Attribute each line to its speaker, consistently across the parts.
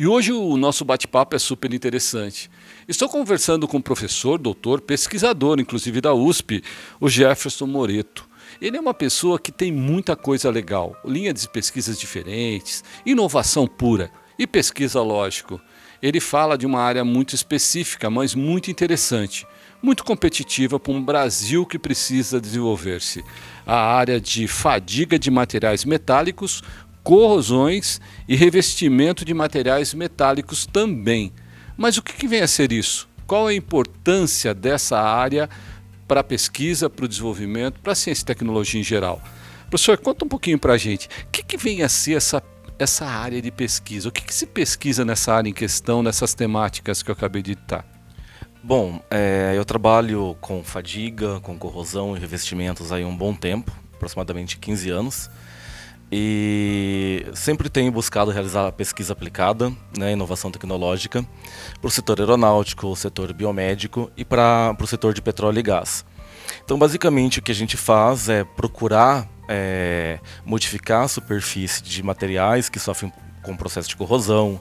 Speaker 1: E hoje o nosso bate-papo é super interessante. Estou conversando com o professor, doutor, pesquisador, inclusive da USP, o Jefferson Moreto. Ele é uma pessoa que tem muita coisa legal, linha de pesquisas diferentes, inovação pura e pesquisa, lógico. Ele fala de uma área muito específica, mas muito interessante, muito competitiva para um Brasil que precisa desenvolver-se. A área de fadiga de materiais metálicos, corrosões e revestimento de materiais metálicos também. Mas o que vem a ser isso? Qual a importância dessa área para a pesquisa, para o desenvolvimento, para a ciência e tecnologia em geral? Professor, conta um pouquinho para a gente. O que vem a ser essa área de pesquisa? O que se pesquisa nessa área em questão, nessas temáticas que eu acabei de ditar?
Speaker 2: Bom, eu trabalho com fadiga, com corrosão e revestimentos há um bom tempo, aproximadamente 15 anos. E sempre tenho buscado realizar pesquisa aplicada, né, inovação tecnológica, para o setor aeronáutico, o setor biomédico e para o setor de petróleo e gás. Então, basicamente, o que a gente faz é procurar modificar a superfície de materiais que sofrem com processo de corrosão,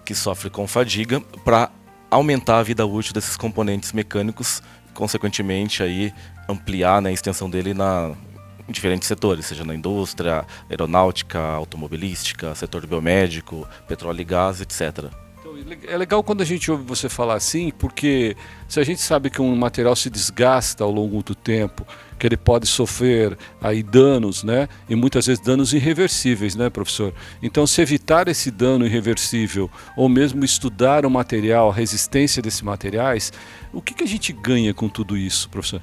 Speaker 2: que sofrem com fadiga, para aumentar a vida útil desses componentes mecânicos, consequentemente aí ampliar, né, a extensão dele em diferentes setores, seja na indústria, aeronáutica, automobilística, setor biomédico, petróleo e gás, etc.
Speaker 1: Então, é legal quando a gente ouve você falar assim, porque se a gente sabe que um material se desgasta ao longo do tempo, que ele pode sofrer aí danos, né? E muitas vezes danos irreversíveis, né, professor? Então, se evitar esse dano irreversível, ou mesmo estudar o material, a resistência desses materiais, o que a gente ganha com tudo isso, professor?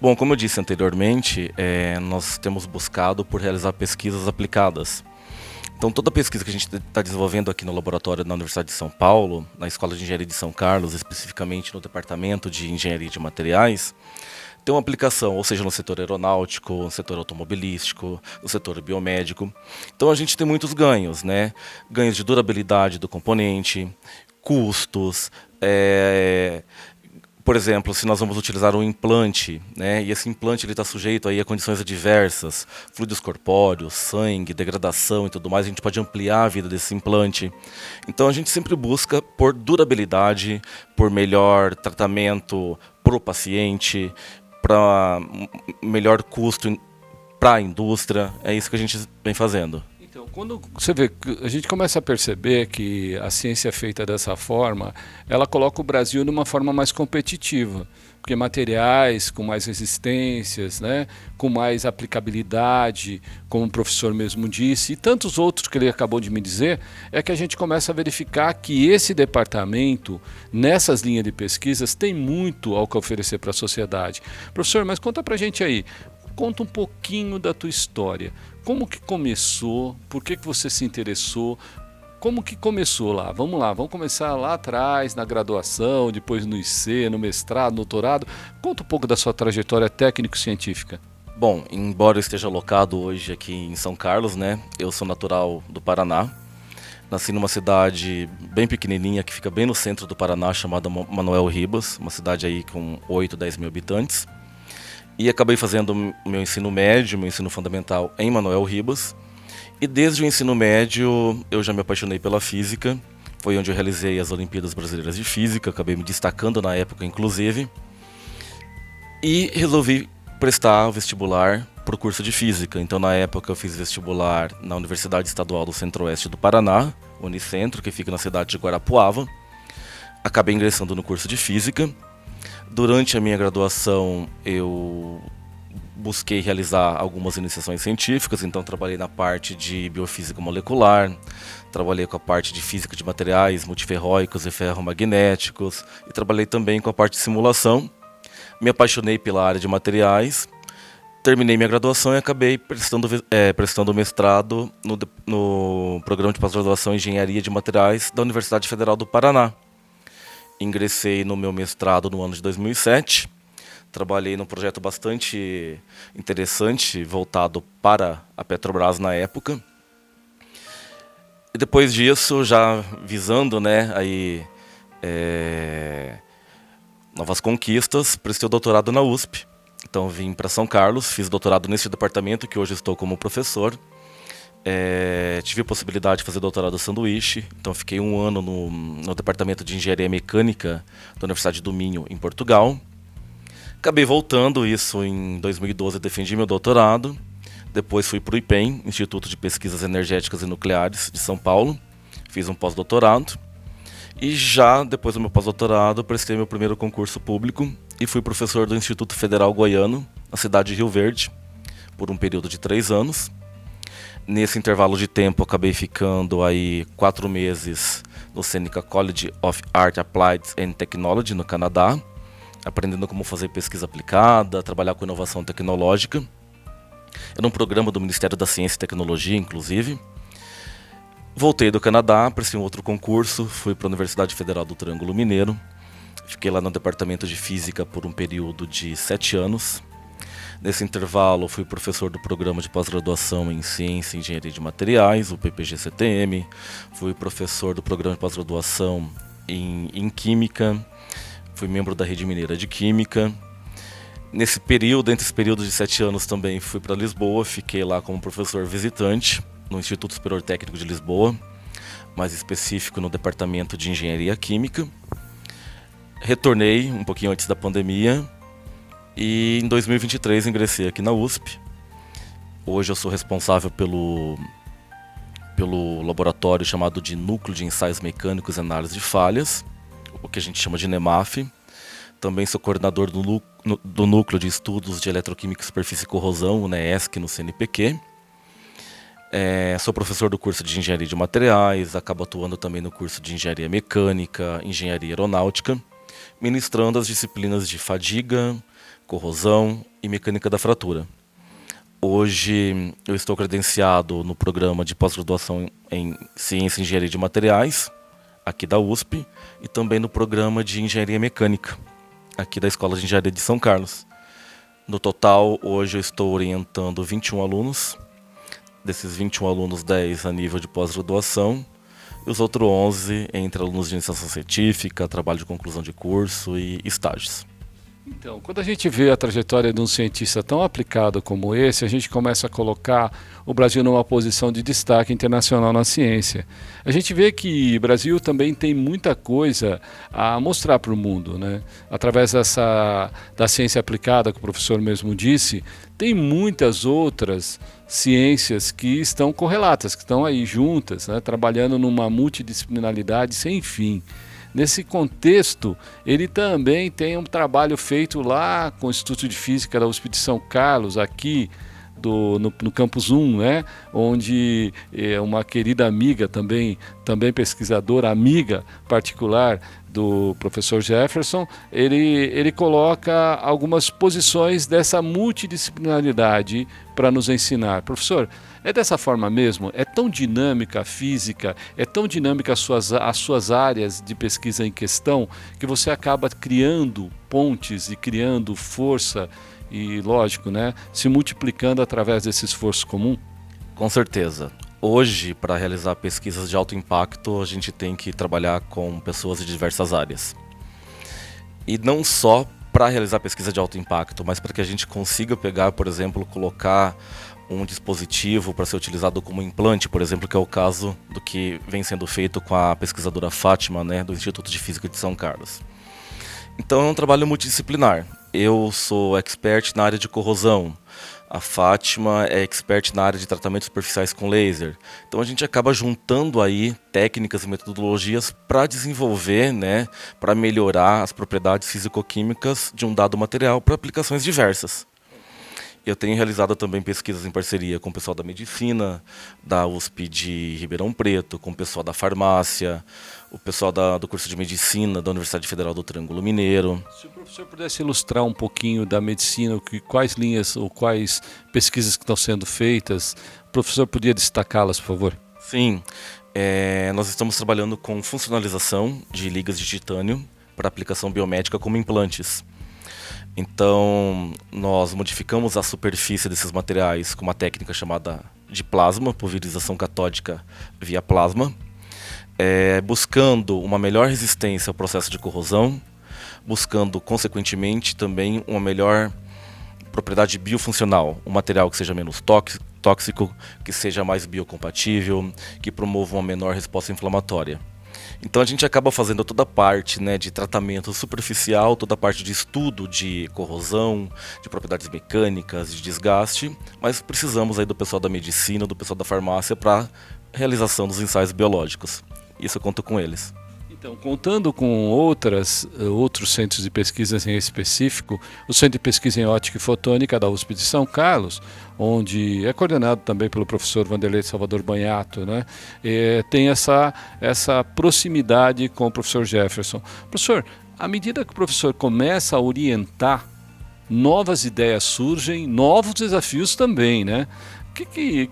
Speaker 2: Bom, como eu disse anteriormente, nós temos buscado por realizar pesquisas aplicadas. Então, toda a pesquisa que a gente está desenvolvendo aqui no laboratório da Universidade de São Paulo, na Escola de Engenharia de São Carlos, especificamente no Departamento de Engenharia de Materiais, tem uma aplicação, ou seja, no setor aeronáutico, no setor automobilístico, no setor biomédico. Então, a gente tem muitos ganhos, né? Ganhos de durabilidade do componente, custos, por exemplo, se nós vamos utilizar um implante, né, e esse implante está sujeito aí a condições adversas, fluidos corpóreos, sangue, degradação e tudo mais, a gente pode ampliar a vida desse implante. Então a gente sempre busca por durabilidade, por melhor tratamento para o paciente, para melhor custo para a indústria. É isso que a gente vem fazendo.
Speaker 1: Então, quando você vê, a gente começa a perceber que a ciência é feita dessa forma, ela coloca o Brasil numa forma mais competitiva, porque materiais com mais resistências, né, com mais aplicabilidade, como o professor mesmo disse, e tantos outros que ele acabou de me dizer, é que a gente começa a verificar que esse departamento, nessas linhas de pesquisas, tem muito ao que oferecer para a sociedade. Professor, mas conta pra gente aí, conta um pouquinho da tua história. Como que começou? Por que você se interessou? Como que começou lá? Vamos começar lá atrás, na graduação, depois no IC, no mestrado, no doutorado. Conta um pouco da sua trajetória técnico-científica.
Speaker 2: Bom, embora eu esteja alocado hoje aqui em São Carlos, né, eu sou natural do Paraná. Nasci numa cidade bem pequenininha que fica bem no centro do Paraná, chamada Manoel Ribas, uma cidade aí com 8, 10 mil habitantes. E acabei fazendo meu ensino médio, meu ensino fundamental em Manoel Ribas. E desde o ensino médio eu já me apaixonei pela física. Foi onde eu realizei as Olimpíadas Brasileiras de Física, acabei me destacando na época, inclusive. E resolvi prestar o vestibular para o curso de Física. Então, na época, eu fiz vestibular na Universidade Estadual do Centro-Oeste do Paraná, Unicentro, que fica na cidade de Guarapuava. Acabei ingressando no curso de Física. Durante a minha graduação, eu busquei realizar algumas iniciações científicas, então trabalhei na parte de biofísica molecular, trabalhei com a parte de física de materiais multiferróicos e ferromagnéticos, e trabalhei também com a parte de simulação. Me apaixonei pela área de materiais, terminei minha graduação e acabei prestando mestrado no programa de pós-graduação em Engenharia de Materiais da Universidade Federal do Paraná. Ingressei no meu mestrado no ano de 2007, trabalhei num projeto bastante interessante, voltado para a Petrobras na época. E depois disso, já visando, né, novas conquistas, prestei o doutorado na USP. Então vim para São Carlos, fiz doutorado nesse departamento que hoje estou como professor. Tive a possibilidade de fazer doutorado sanduíche, então fiquei um ano no departamento de engenharia mecânica da Universidade do Minho, em Portugal. Acabei voltando, isso em 2012, defendi meu doutorado. Depois fui para o IPEM, Instituto de Pesquisas Energéticas e Nucleares de São Paulo. Fiz um pós-doutorado. E já depois do meu pós-doutorado, prestei meu primeiro concurso público e fui professor do Instituto Federal Goiano, na cidade de Rio Verde, por um período de 3 anos. Nesse intervalo de tempo, acabei ficando aí 4 meses no Seneca College of Art Applied and Technology, no Canadá, aprendendo como fazer pesquisa aplicada, trabalhar com inovação tecnológica. Era um programa do Ministério da Ciência e Tecnologia, inclusive. Voltei do Canadá, prestei um outro concurso, fui para a Universidade Federal do Triângulo Mineiro. Fiquei lá no departamento de Física por um período de 7 anos. Nesse intervalo, fui professor do programa de pós-graduação em Ciência e Engenharia de Materiais, o PPG-CTM. Fui professor do programa de pós-graduação em Química. Fui membro da Rede Mineira de Química. Nesse período, entre esse período de 7 anos também, fui para Lisboa. Fiquei lá como professor visitante no Instituto Superior Técnico de Lisboa, mais específico no Departamento de Engenharia Química. Retornei um pouquinho antes da pandemia e em 2023 ingressei aqui na USP. Hoje eu sou responsável pelo laboratório chamado de Núcleo de Ensaios Mecânicos e Análise de Falhas, o que a gente chama de NEMAF. Também sou coordenador do Núcleo de Estudos de Eletroquímica, Superfície e Corrosão, o NEESC, no CNPq. Sou professor do curso de Engenharia de Materiais, acabo atuando também no curso de Engenharia Mecânica, Engenharia Aeronáutica, ministrando as disciplinas de fadiga, corrosão e mecânica da fratura. Hoje eu estou credenciado no programa de pós-graduação em Ciência e Engenharia de Materiais, aqui da USP, e também no programa de Engenharia Mecânica, aqui da Escola de Engenharia de São Carlos. No total, hoje eu estou orientando 21 alunos. Desses 21 alunos, 10 a nível de pós-graduação, e os outros 11 entre alunos de iniciação científica, trabalho de conclusão de curso e estágios.
Speaker 1: Então, quando a gente vê a trajetória de um cientista tão aplicado como esse, a gente começa a colocar o Brasil numa posição de destaque internacional na ciência. A gente vê que o Brasil também tem muita coisa a mostrar para o mundo, né? Através da ciência aplicada, que o professor mesmo disse, tem muitas outras ciências que estão correlatas, que estão aí juntas, né? Trabalhando numa multidisciplinaridade sem fim. Nesse contexto, ele também tem um trabalho feito lá com o Instituto de Física da USP de São Carlos, aqui no Campus 1, né? Onde uma querida amiga, também pesquisadora, amiga particular do professor Jefferson, ele coloca algumas posições dessa multidisciplinaridade para nos ensinar. Professor, é dessa forma mesmo? É tão dinâmica a física, é tão dinâmica as suas áreas de pesquisa em questão, que você acaba criando pontes e criando força e, lógico, né, se multiplicando através desse esforço comum?
Speaker 2: Com certeza. Hoje, para realizar pesquisas de alto impacto, a gente tem que trabalhar com pessoas de diversas áreas. E não só para realizar pesquisa de alto impacto, mas para que a gente consiga pegar, por exemplo, colocar um dispositivo para ser utilizado como implante, por exemplo, que é o caso do que vem sendo feito com a pesquisadora Fátima, né, do Instituto de Física de São Carlos. Então é um trabalho multidisciplinar. Eu sou expert na área de corrosão. A Fátima é expert na área de tratamentos superficiais com laser. Então a gente acaba juntando aí técnicas e metodologias para desenvolver, né, para melhorar as propriedades físico-químicas de um dado material para aplicações diversas. Eu tenho realizado também pesquisas em parceria com o pessoal da medicina, da USP de Ribeirão Preto, com o pessoal da farmácia, o pessoal do curso de medicina da Universidade Federal do Triângulo Mineiro.
Speaker 1: Se o professor pudesse ilustrar um pouquinho da medicina, quais linhas ou quais pesquisas que estão sendo feitas, o professor podia destacá-las, por favor?
Speaker 2: Sim, nós estamos trabalhando com funcionalização de ligas de titânio para aplicação biomédica como implantes. Então, nós modificamos a superfície desses materiais com uma técnica chamada de plasma, pulverização catódica via plasma, buscando uma melhor resistência ao processo de corrosão, buscando, consequentemente, também uma melhor propriedade biofuncional, um material que seja menos tóxico que seja mais biocompatível, que promova uma menor resposta inflamatória. Então a gente acaba fazendo toda a parte, né, de tratamento superficial, toda a parte de estudo de corrosão, de propriedades mecânicas, de desgaste, mas precisamos aí do pessoal da medicina, do pessoal da farmácia para realização dos ensaios biológicos. Isso eu conto com eles.
Speaker 1: Então, contando com outros centros de pesquisa em específico, o Centro de Pesquisa em Ótica e Fotônica da USP de São Carlos, onde é coordenado também pelo professor Vanderlei Salvador Banhato, né? Tem essa proximidade com o professor Jefferson. Professor, à medida que o professor começa a orientar, novas ideias surgem, novos desafios também, né? O que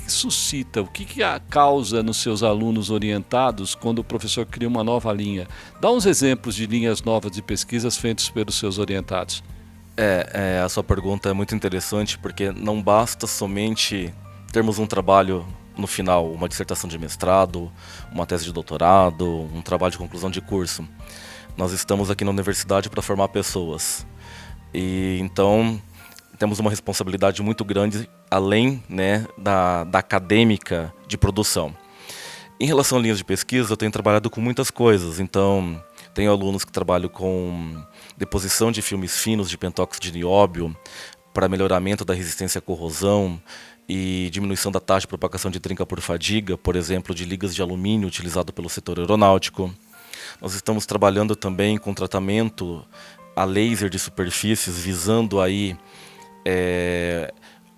Speaker 1: suscita, o que a causa nos seus alunos orientados quando o professor cria uma nova linha? Dá uns exemplos de linhas novas de pesquisas feitas pelos seus orientados.
Speaker 2: A sua pergunta é muito interessante porque não basta somente termos um trabalho no final, uma dissertação de mestrado, uma tese de doutorado, um trabalho de conclusão de curso. Nós estamos aqui na universidade para formar pessoas. E então temos uma responsabilidade muito grande, além, né, da acadêmica de produção. Em relação a linhas de pesquisa, eu tenho trabalhado com muitas coisas. Então, tenho alunos que trabalham com deposição de filmes finos de pentóxido de nióbio para melhoramento da resistência à corrosão e diminuição da taxa de propagação de trinca por fadiga, por exemplo, de ligas de alumínio utilizado pelo setor aeronáutico. Nós estamos trabalhando também com tratamento a laser de superfícies, visando aí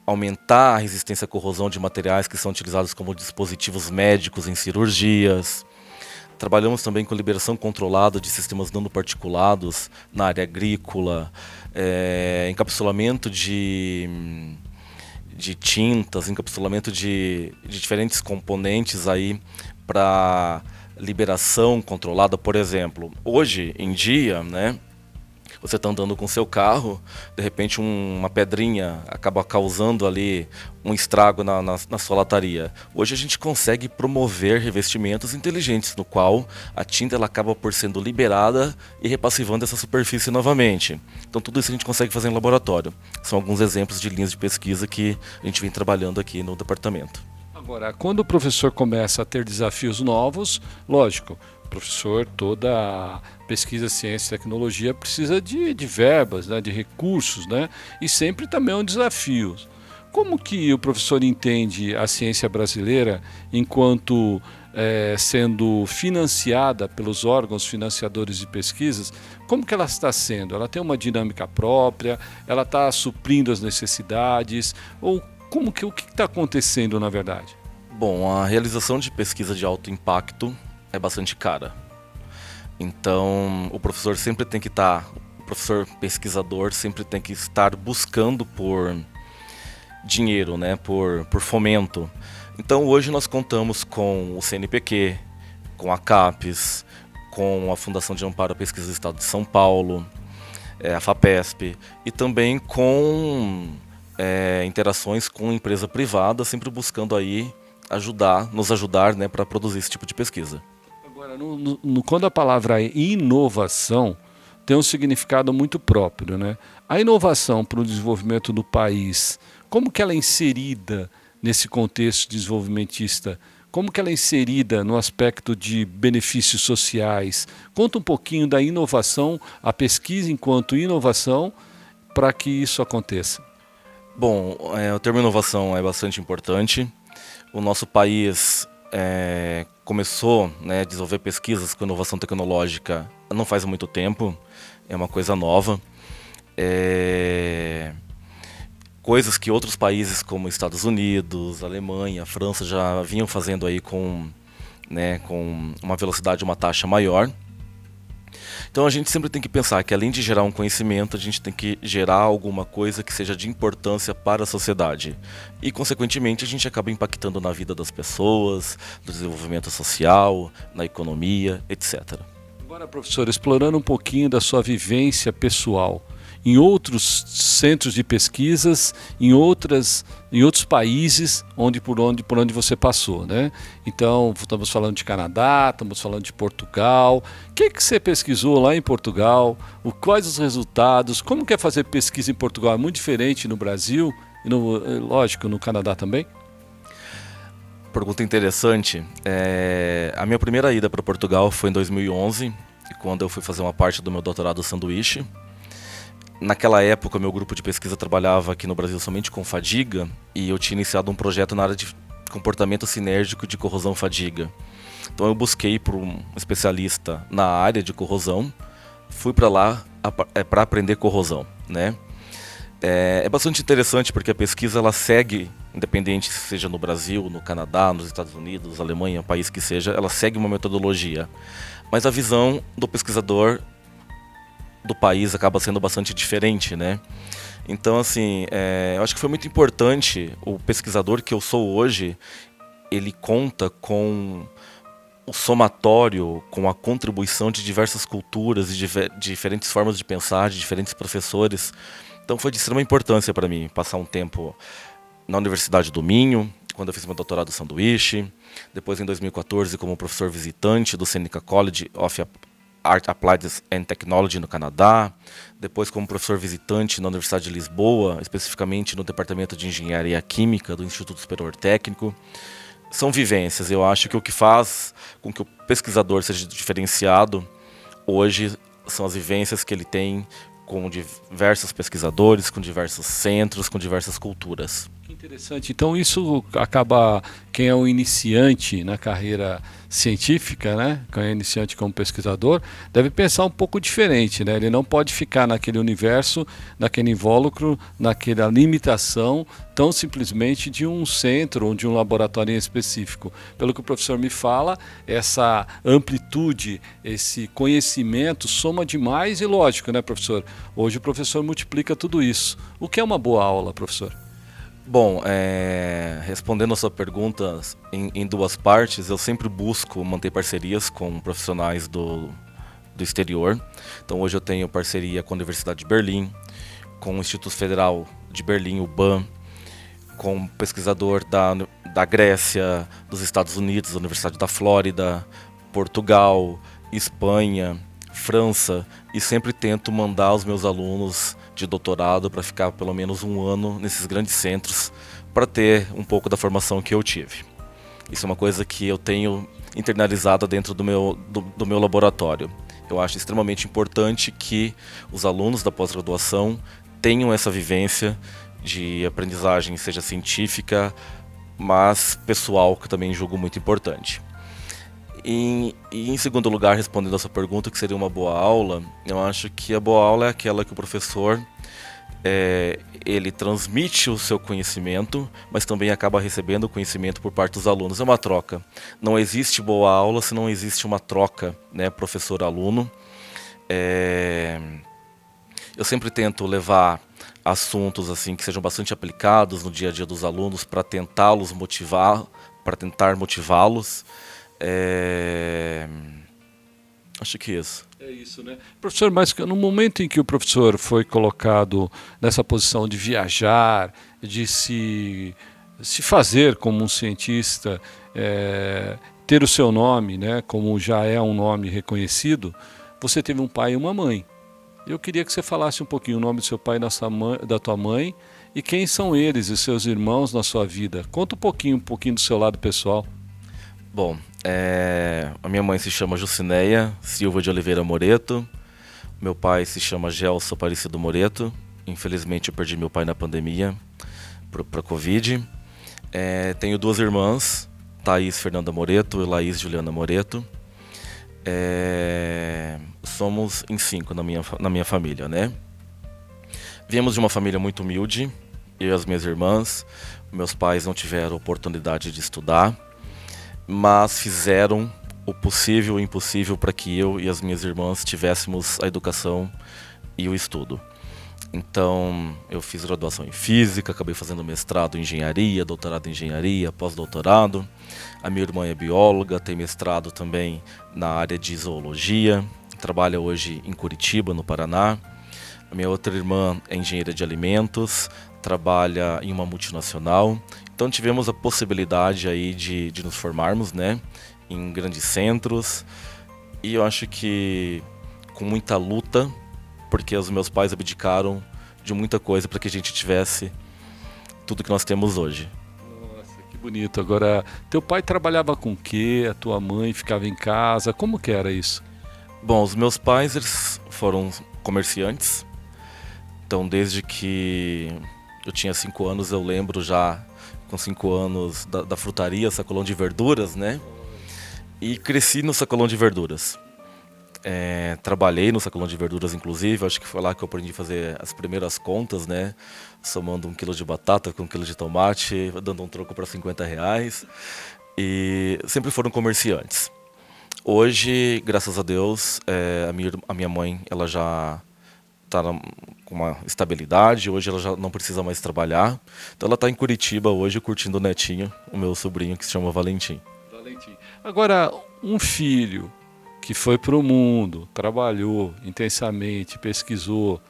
Speaker 2: aumentar a resistência à corrosão de materiais que são utilizados como dispositivos médicos em cirurgias. Trabalhamos também com liberação controlada de sistemas nanoparticulados na área agrícola, encapsulamento de tintas, encapsulamento de diferentes componentes aí para liberação controlada, por exemplo. Hoje em dia, né, você está andando com seu carro, de repente uma pedrinha acaba causando ali um estrago na sua lataria. Hoje a gente consegue promover revestimentos inteligentes, no qual a tinta ela acaba por sendo liberada e repassivando essa superfície novamente. Então tudo isso a gente consegue fazer em laboratório. São alguns exemplos de linhas de pesquisa que a gente vem trabalhando aqui no departamento.
Speaker 1: Agora, quando o professor começa a ter desafios novos, lógico, professor, toda pesquisa, ciência e tecnologia precisa de verbas, né, de recursos, né, e sempre também é um desafio. Como que o professor entende a ciência brasileira enquanto sendo financiada pelos órgãos financiadores de pesquisas? Como que ela está sendo? Ela tem uma dinâmica própria? Ela está suprindo as necessidades? Ou o que está acontecendo na verdade?
Speaker 2: Bom, a realização de pesquisa de alto impacto é bastante cara. Então, o professor professor pesquisador sempre tem que estar buscando por dinheiro, né, por fomento. Então, hoje nós contamos com o CNPq, com a CAPES, com a Fundação de Amparo à Pesquisa do Estado de São Paulo, a FAPESP, e também com interações com empresa privada, sempre buscando aí nos ajudar, né, para produzir esse tipo de pesquisa.
Speaker 1: Agora, quando a palavra é inovação, tem um significado muito próprio, né? A inovação para o desenvolvimento do país, como que ela é inserida nesse contexto desenvolvimentista? Como que ela é inserida no aspecto de benefícios sociais? Conta um pouquinho da inovação, a pesquisa enquanto inovação, para que isso aconteça.
Speaker 2: Bom, o termo inovação é bastante importante. O nosso país começou, né, a desenvolver pesquisas com inovação tecnológica não faz muito tempo, é uma coisa nova. Coisas que outros países como Estados Unidos, Alemanha, França já vinham fazendo aí com uma velocidade, uma taxa maior. Então a gente sempre tem que pensar que além de gerar um conhecimento, a gente tem que gerar alguma coisa que seja de importância para a sociedade. E consequentemente a gente acaba impactando na vida das pessoas, no desenvolvimento social, na economia, etc.
Speaker 1: Agora, professor, explorando um pouquinho da sua vivência pessoal, em outros centros de pesquisas, em outros países por onde você passou, né? Então, estamos falando de Canadá, estamos falando de Portugal. O que você pesquisou lá em Portugal? Quais os resultados? Como que é fazer pesquisa em Portugal? É muito diferente no Brasil? e lógico, no Canadá também?
Speaker 2: Pergunta interessante. A minha primeira ida para Portugal foi em 2011, quando eu fui fazer uma parte do meu doutorado sanduíche. Naquela época, meu grupo de pesquisa trabalhava aqui no Brasil somente com fadiga, e eu tinha iniciado um projeto na área de comportamento sinérgico de corrosão-fadiga. Então eu busquei por um especialista na área de corrosão, fui para lá para aprender corrosão, né? É bastante interessante porque a pesquisa ela segue, independente se seja no Brasil, no Canadá, nos Estados Unidos, Alemanha, país que seja, ela segue uma metodologia. Mas a visão do pesquisador do país acaba sendo bastante diferente, né? Então, assim, eu acho que foi muito importante. O pesquisador que eu sou hoje, ele conta com o somatório, com a contribuição de diversas culturas e diferentes formas de pensar, de diferentes professores. Então foi de extrema importância para mim passar um tempo na Universidade do Minho, quando eu fiz meu doutorado sanduíche, depois em 2014 como professor visitante do Seneca College of Art Applied and Technology no Canadá, depois como professor visitante na Universidade de Lisboa, especificamente no Departamento de Engenharia Química do Instituto Superior Técnico. São vivências, eu acho que o que faz com que o pesquisador seja diferenciado hoje são as vivências que ele tem com diversos pesquisadores, com diversos centros, com diversas culturas.
Speaker 1: Que interessante. Então isso acaba, quem é um iniciante na carreira científica, né, quem é iniciante como pesquisador, deve pensar um pouco diferente, né? Ele não pode ficar naquele universo, naquele invólucro, naquela limitação tão simplesmente de um centro ou de um laboratório em específico. Pelo que o professor me fala, essa amplitude, esse conhecimento soma demais e lógico, né, professor? Hoje o professor multiplica tudo isso. O que é uma boa aula, professor?
Speaker 2: Bom, respondendo a sua pergunta em duas partes, eu sempre busco manter parcerias com profissionais do exterior. Então hoje eu tenho parceria com a Universidade de Berlim, com o Instituto Federal de Berlim, o BAM, com um pesquisador da Grécia, dos Estados Unidos, da Universidade da Flórida, Portugal, Espanha, França, e sempre tento mandar os meus alunos de doutorado para ficar pelo menos um ano nesses grandes centros para ter um pouco da formação que eu tive. Isso é uma coisa que eu tenho internalizada dentro do meu laboratório. Eu acho extremamente importante que os alunos da pós-graduação tenham essa vivência de aprendizagem, seja científica, mas pessoal, que eu também julgo muito importante. E em segundo lugar, respondendo a sua pergunta, que seria uma boa aula, eu acho que a boa aula é aquela que o professor ele transmite o seu conhecimento, mas também acaba recebendo o conhecimento por parte dos alunos. É uma troca. Não existe boa aula se não existe uma troca, né, professor-aluno. Eu sempre tento levar assuntos assim que sejam bastante aplicados no dia a dia dos alunos para tentar motivá-los. Acho que isso.
Speaker 1: É isso, né? Professor, mas no momento em que o professor foi colocado nessa posição de viajar, de se fazer como um cientista, ter o seu nome, né, como já é um nome reconhecido, você teve um pai e uma mãe. Eu queria que você falasse um pouquinho o nome do seu pai e da tua mãe e quem são eles e seus irmãos na sua vida. Conta um pouquinho do seu lado pessoal.
Speaker 2: Bom, a minha mãe se chama Jucineia Silva de Oliveira Moreto. Meu pai se chama Gelson Aparecido Moreto. Infelizmente eu perdi meu pai na pandemia para Covid. Tenho duas irmãs, Thaís Fernanda Moreto e Laís Juliana Moreto. Somos em 5 na minha família, né? Viemos de uma família muito humilde, eu e as minhas irmãs. Meus pais não tiveram oportunidade de estudar, mas fizeram o possível e o impossível para que eu e as minhas irmãs tivéssemos a educação e o estudo. Então, eu fiz graduação em Física, acabei fazendo mestrado em Engenharia, doutorado em Engenharia, pós-doutorado. A minha irmã é bióloga, tem mestrado também na área de Zoologia, trabalha hoje em Curitiba, no Paraná. A minha outra irmã é engenheira de alimentos, trabalha em uma multinacional. Então tivemos a possibilidade aí de nos formarmos, né, em grandes centros. E eu acho que com muita luta, porque os meus pais abdicaram de muita coisa para que a gente tivesse tudo que nós temos hoje.
Speaker 1: Nossa, que bonito. Agora, teu pai trabalhava com o quê? A tua mãe ficava em casa? Como que era isso?
Speaker 2: Bom, os meus pais, eles foram comerciantes, então desde que eu tinha 5 anos, eu lembro já, com 5 anos, da frutaria, sacolão de verduras, né? E cresci no sacolão de verduras. Trabalhei no sacolão de verduras, inclusive, acho que foi lá que eu aprendi a fazer as primeiras contas, né? Somando 1 quilo de batata com 1 quilo de tomate, dando um troco para R$ 50. E sempre foram comerciantes. Hoje, graças a Deus, a minha mãe ela já está com uma estabilidade, hoje ela já não precisa mais trabalhar. Então ela está em Curitiba hoje curtindo o netinho, o meu sobrinho que se chama Valentim.
Speaker 1: Valentim. Agora, um filho que foi para o mundo, trabalhou intensamente, pesquisou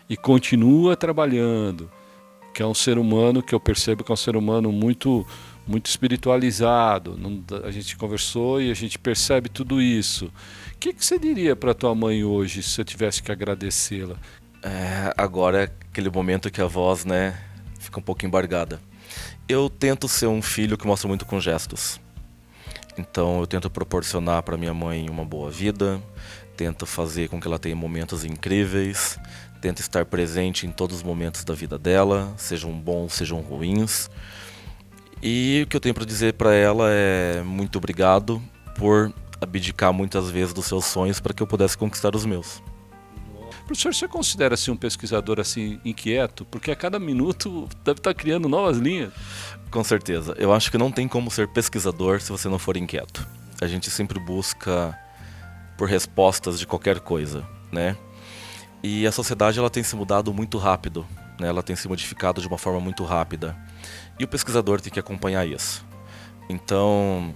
Speaker 1: e continua trabalhando, que é um ser humano que eu percebo que é um ser humano muito espiritualizado. A gente conversou e a gente percebe tudo isso. O que você diria para tua mãe hoje se eu tivesse que agradecê-la?
Speaker 2: Agora é aquele momento que a voz, né, fica um pouco embargada. Eu tento ser um filho que mostra muito com gestos. Então eu tento proporcionar para minha mãe uma boa vida, tento fazer com que ela tenha momentos incríveis, tento estar presente em todos os momentos da vida dela, sejam bons, sejam ruins. E o que eu tenho para dizer para ela é muito obrigado por abdicar muitas vezes dos seus sonhos para que eu pudesse conquistar os meus.
Speaker 1: Professor, você considera-se um pesquisador assim inquieto? Porque a cada minuto deve estar criando novas linhas.
Speaker 2: Com certeza. Eu acho que não tem como ser pesquisador se você não for inquieto. A gente sempre busca por respostas de qualquer coisa, né? E a sociedade ela tem se mudado muito rápido, né? Ela tem se modificado de uma forma muito rápida. E o pesquisador tem que acompanhar isso. Então,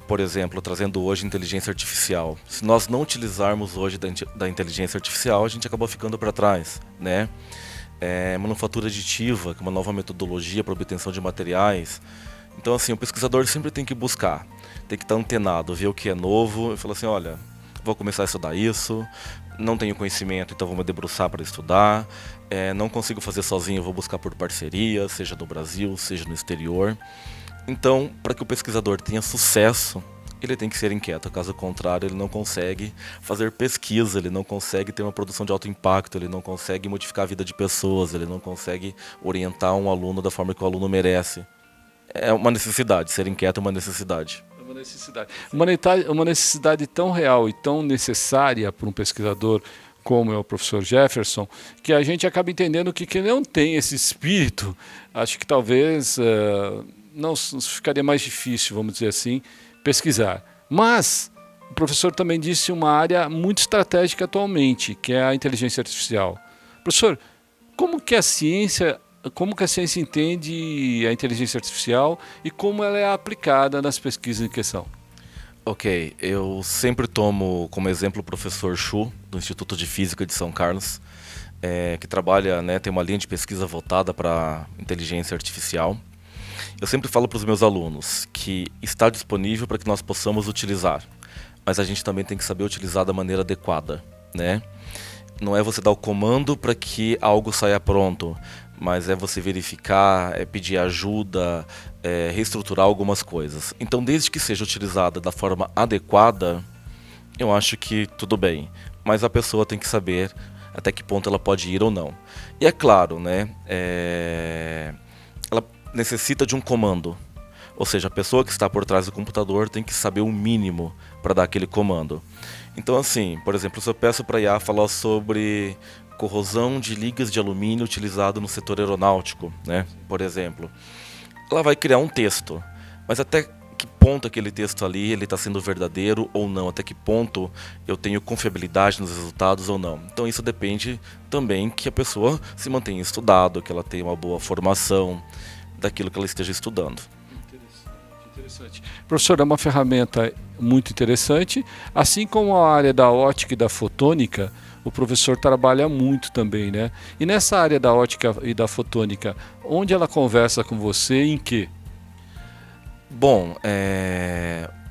Speaker 2: por exemplo, trazendo hoje inteligência artificial. Se nós não utilizarmos hoje da inteligência artificial, a gente acaba ficando para trás, né? Manufatura aditiva, que é uma nova metodologia para obtenção de materiais. Então, assim, o pesquisador sempre tem que buscar, tem que estar antenado, ver o que é novo e falar assim, olha, vou começar a estudar isso, não tenho conhecimento, então vou me debruçar para estudar, não consigo fazer sozinho, vou buscar por parceria, seja no Brasil, seja no exterior. Então, para que o pesquisador tenha sucesso, ele tem que ser inquieto, caso contrário ele não consegue fazer pesquisa, ele não consegue ter uma produção de alto impacto, ele não consegue modificar a vida de pessoas, ele não consegue orientar um aluno da forma que o aluno merece. É uma necessidade, ser inquieto é uma necessidade.
Speaker 1: É uma necessidade. Uma necessidade tão real e tão necessária para um pesquisador como é o professor Jefferson, que a gente acaba entendendo que quem não tem esse espírito, acho que talvez não ficaria mais difícil, vamos dizer assim, pesquisar. Mas o professor também disse uma área muito estratégica atualmente, que é a inteligência artificial. Professor, como que a ciência entende a inteligência artificial e como ela é aplicada nas pesquisas em questão?
Speaker 2: Ok, eu sempre tomo como exemplo o professor Chu, do Instituto de Física de São Carlos, que trabalha, né, tem uma linha de pesquisa voltada para inteligência artificial. Eu sempre falo para os meus alunos que está disponível para que nós possamos utilizar, mas a gente também tem que saber utilizar da maneira adequada, né? Não é você dar o comando para que algo saia pronto, mas é você verificar, pedir ajuda, reestruturar algumas coisas. Então, desde que seja utilizada da forma adequada, eu acho que tudo bem, mas a pessoa tem que saber até que ponto ela pode ir ou não. E é claro, né? Ela necessita de um comando, ou seja, a pessoa que está por trás do computador tem que saber o mínimo para dar aquele comando. Então, assim, por exemplo, se eu peço para a IA falar sobre corrosão de ligas de alumínio utilizado no setor aeronáutico, né? Por exemplo, ela vai criar um texto, mas até que ponto aquele texto ali ele está sendo verdadeiro ou não, até que ponto eu tenho confiabilidade nos resultados ou não. Então isso depende também que a pessoa se mantenha estudado, que ela tenha uma boa formação daquilo que ela esteja estudando.
Speaker 1: Interessante. Professor, é uma ferramenta muito interessante, assim como a área da ótica e da fotônica, o professor trabalha muito também, né? E nessa área da ótica e da fotônica, onde ela conversa com você e em quê?
Speaker 2: Bom,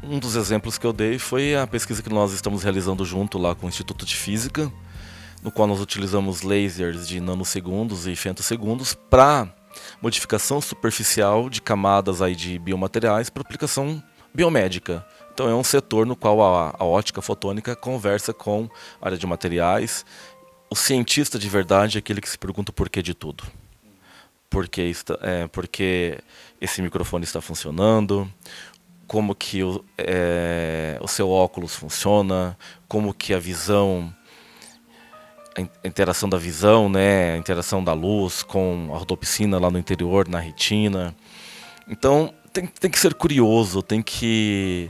Speaker 2: um dos exemplos que eu dei foi a pesquisa que nós estamos realizando junto lá com o Instituto de Física, no qual nós utilizamos lasers de nanosegundos e femtosegundos para modificação superficial de camadas aí de biomateriais para aplicação biomédica. Então é um setor no qual a ótica fotônica conversa com a área de materiais. O cientista de verdade é aquele que se pergunta o porquê de tudo. Porque esse microfone está funcionando, como que o seu óculos funciona, como que a visão, a interação da visão, né, a interação da luz com a rodopsina lá no interior, na retina. Então tem que ser curioso, tem que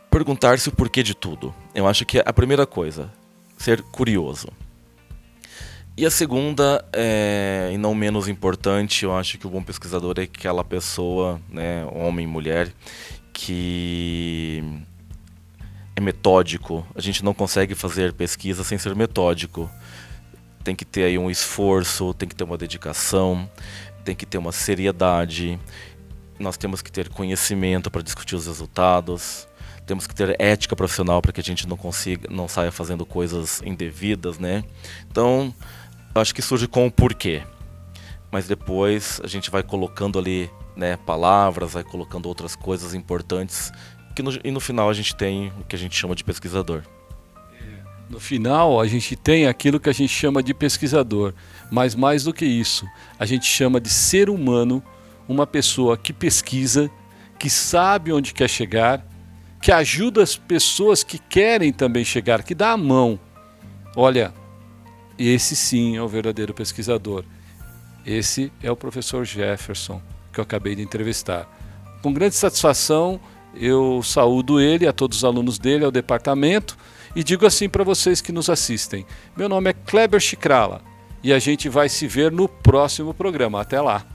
Speaker 2: perguntar-se o porquê de tudo. Eu acho que é a primeira coisa, ser curioso. E a segunda, e não menos importante, eu acho que o bom pesquisador é aquela pessoa, né, homem, mulher, que é metódico. A gente não consegue fazer pesquisa sem ser metódico. Tem que ter aí um esforço, tem que ter uma dedicação, tem que ter uma seriedade. Nós temos que ter conhecimento para discutir os resultados. Temos que ter ética profissional para que a gente não saia fazendo coisas indevidas, né? Então, eu acho que surge com o porquê. Mas depois a gente vai colocando ali, né, palavras, vai colocando outras coisas importantes. E no final a gente tem o que a gente chama de pesquisador.
Speaker 1: No final a gente tem aquilo que a gente chama de pesquisador. Mas mais do que isso, a gente chama de ser humano, uma pessoa que pesquisa, que sabe onde quer chegar, que ajuda as pessoas que querem também chegar, que dá a mão. Olha, esse sim é o verdadeiro pesquisador. Esse é o professor Jefferson, que eu acabei de entrevistar. Com grande satisfação, eu saúdo ele, a todos os alunos dele, ao departamento, e digo assim para vocês que nos assistem. Meu nome é Kleber Chicrala e a gente vai se ver no próximo programa. Até lá!